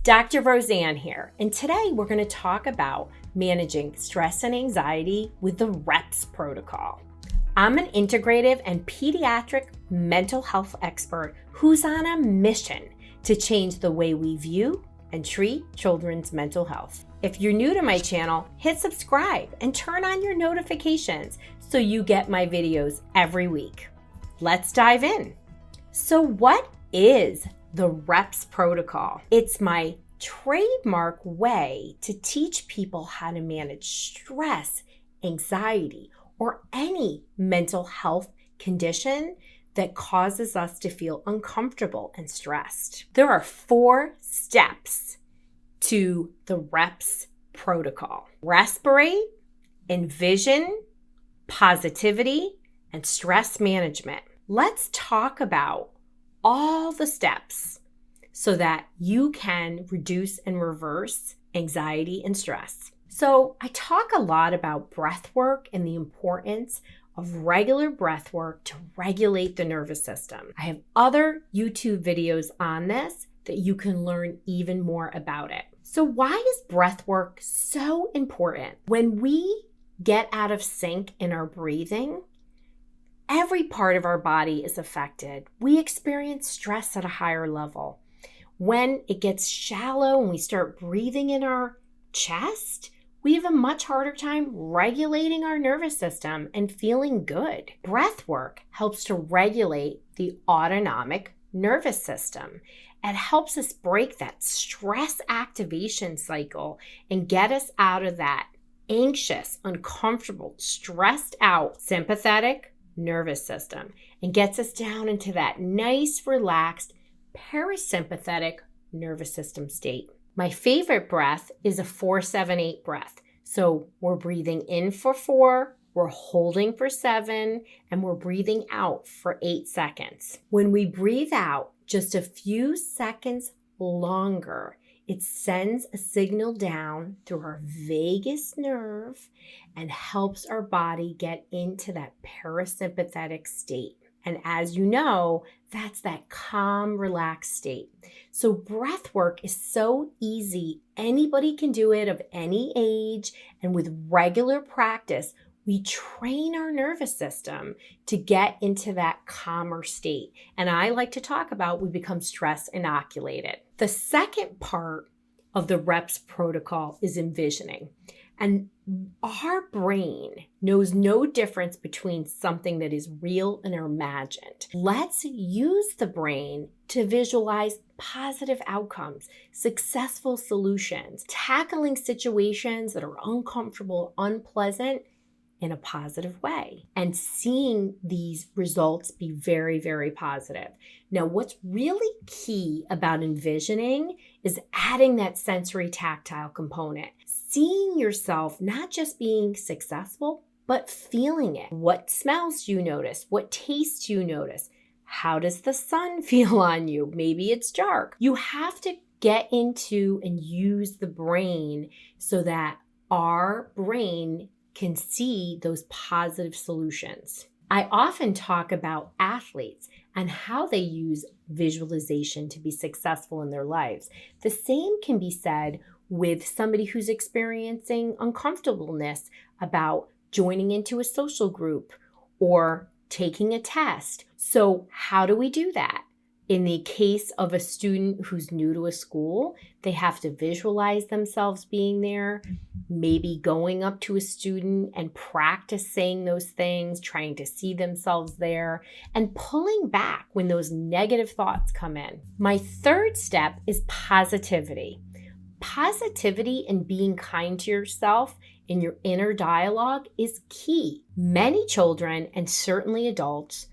Dr. Roseann here, and today we're going to talk about managing stress and anxiety with the REPS protocol. I'm an integrative and pediatric mental health expert who's on a mission to change the way we view and treat children's mental health. If you're new to my channel, hit subscribe and turn on your notifications so you get my videos every week. Let's dive in. So what is the REPS protocol? It's my trademark way to teach people how to manage stress, anxiety, or any mental health condition that causes us to feel uncomfortable and stressed. There are 4 steps to the REPS protocol: respirate, envision, positivity, and stress management. Let's talk about all the steps so that you can reduce and reverse anxiety and stress. So I talk a lot about breath work and the importance of regular breath work to regulate the nervous system. I have other YouTube videos on this that you can learn even more about it. So why is breath work so important? When we get out of sync in our breathing, every part of our body is affected. We experience stress at a higher level. When it gets shallow and we start breathing in our chest, we have a much harder time regulating our nervous system and feeling good. Breath work helps to regulate the autonomic nervous system. It helps us break that stress activation cycle and get us out of that anxious, uncomfortable, stressed out sympathetic nervous system and gets us down into that nice, relaxed, parasympathetic nervous system state. My favorite breath is a 4-7-8 breath. So we're breathing in for 4, we're holding for 7, and we're breathing out for 8 seconds. When we breathe out just a few seconds longer, it sends a signal down through our vagus nerve and helps our body get into that parasympathetic state. And as you know, that's that calm, relaxed state. So breath work is so easy. Anybody can do it of any age. And with regular practice, we train our nervous system to get into that calmer state. And I like to talk about we become stress inoculated. The second part of the REPS protocol is envisioning. And our brain knows no difference between something that is real and imagined. Let's use the brain to visualize positive outcomes, successful solutions, tackling situations that are uncomfortable, unpleasant in a positive way, and seeing these results be very, very positive. Now, what's really key about envisioning is adding that sensory tactile component. Seeing yourself not just being successful, but feeling it. What smells do you notice? What tastes do you notice? How does the sun feel on you? Maybe it's dark. You have to get into and use the brain so that our brain can see those positive solutions. I often talk about athletes and how they use visualization to be successful in their lives. The same can be said with somebody who's experiencing uncomfortableness about joining into a social group or taking a test. So how do we do that? In the case of a student who's new to a school, they have to visualize themselves being there, maybe going up to a student and practice saying those things, trying to see themselves there, and pulling back when those negative thoughts come in. My third step is positivity. Positivity and being kind to yourself in your inner dialogue is key. Many children, and certainly adults,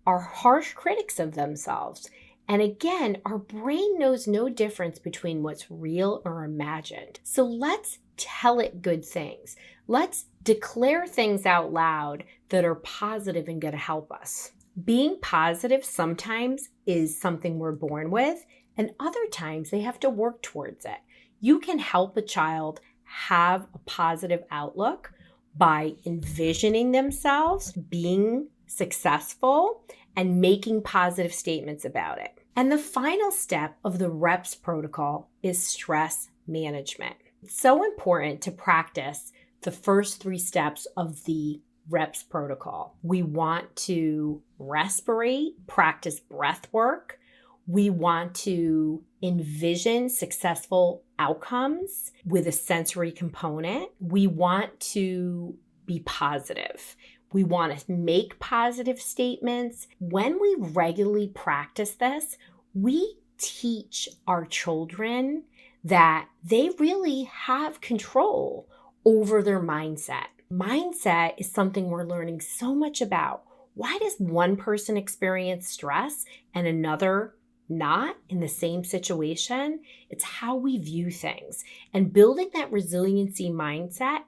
are harsh critics of themselves. And again, our brain knows no difference between what's real or imagined. So let's tell it good things. Let's declare things out loud that are positive and going to help us. Being positive sometimes is something we're born with, and other times they have to work towards it. You can help a child have a positive outlook by envisioning themselves being successful and making positive statements about it. And the final step of the REPS protocol is stress management. It's so important to practice the first 3 steps of the REPS protocol. We want to respirate, practice breath work. We want to envision successful outcomes with a sensory component. We want to be positive. We want to make positive statements. When we regularly practice this, we teach our children that they really have control over their mindset. Mindset is something we're learning so much about. Why does one person experience stress and another not in the same situation? It's how we view things. And building that resiliency mindset,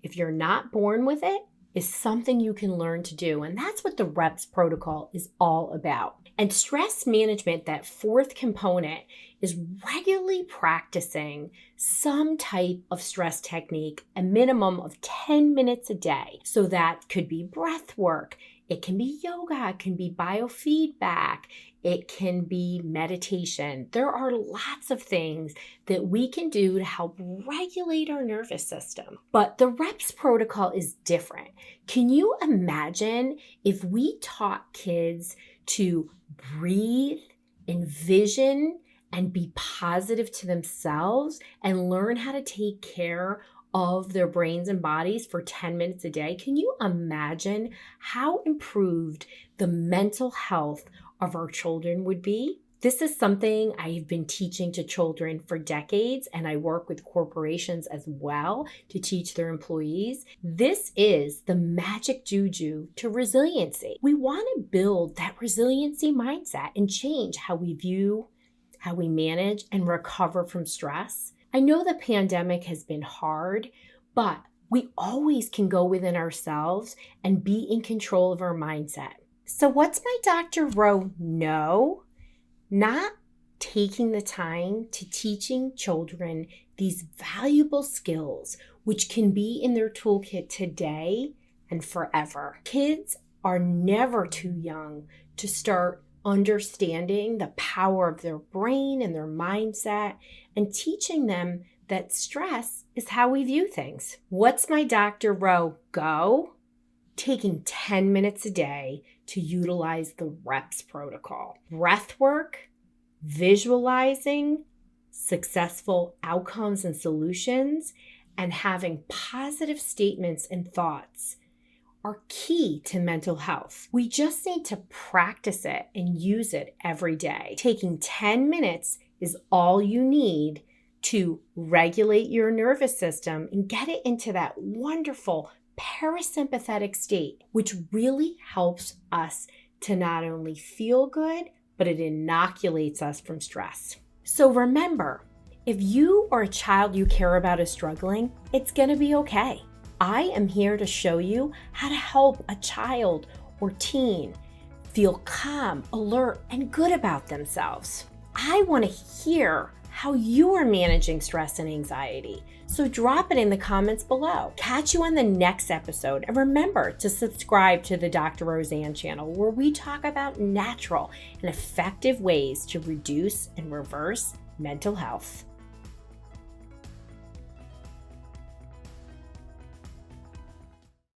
if you're not born with it, is something you can learn to do. And that's what the REPS protocol is all about. And stress management, that 4th component, is regularly practicing some type of stress technique, a minimum of 10 minutes a day. So that could be breath work, it can be yoga, it can be biofeedback, it can be meditation. There are lots of things that we can do to help regulate our nervous system. But the REPS protocol is different. Can you imagine if we taught kids to breathe, envision, and be positive to themselves and learn how to take care of their brains and bodies for 10 minutes a day? Can you imagine how improved the mental health of our children would be? This is something I've been teaching to children for decades, and I work with corporations as well to teach their employees. This is the magic juju to resiliency. We want to build that resiliency mindset and change how we view, how we manage and recover from stress. I know the pandemic has been hard, but we always can go within ourselves and be in control of our mindset. So what's my Dr. Rowe know? Not taking the time to teaching children these valuable skills, which can be in their toolkit today and forever. Kids are never too young to start understanding the power of their brain and their mindset and teaching them that stress is how we view things. What's my Dr. Rowe go? Taking 10 minutes a day to utilize the REPS protocol. Breath work, visualizing successful outcomes and solutions, and having positive statements and thoughts are key to mental health. We just need to practice it and use it every day. Taking 10 minutes is all you need to regulate your nervous system and get it into that wonderful parasympathetic state, which really helps us to not only feel good, but it inoculates us from stress. So remember, if you or a child you care about is struggling, it's going to be okay. I am here to show you how to help a child or teen feel calm, alert, and good about themselves. I want to hear how you are managing stress and anxiety. So drop it in the comments below. Catch you on the next episode. And remember to subscribe to the Dr. Roseann channel, where we talk about natural and effective ways to reduce and reverse mental health.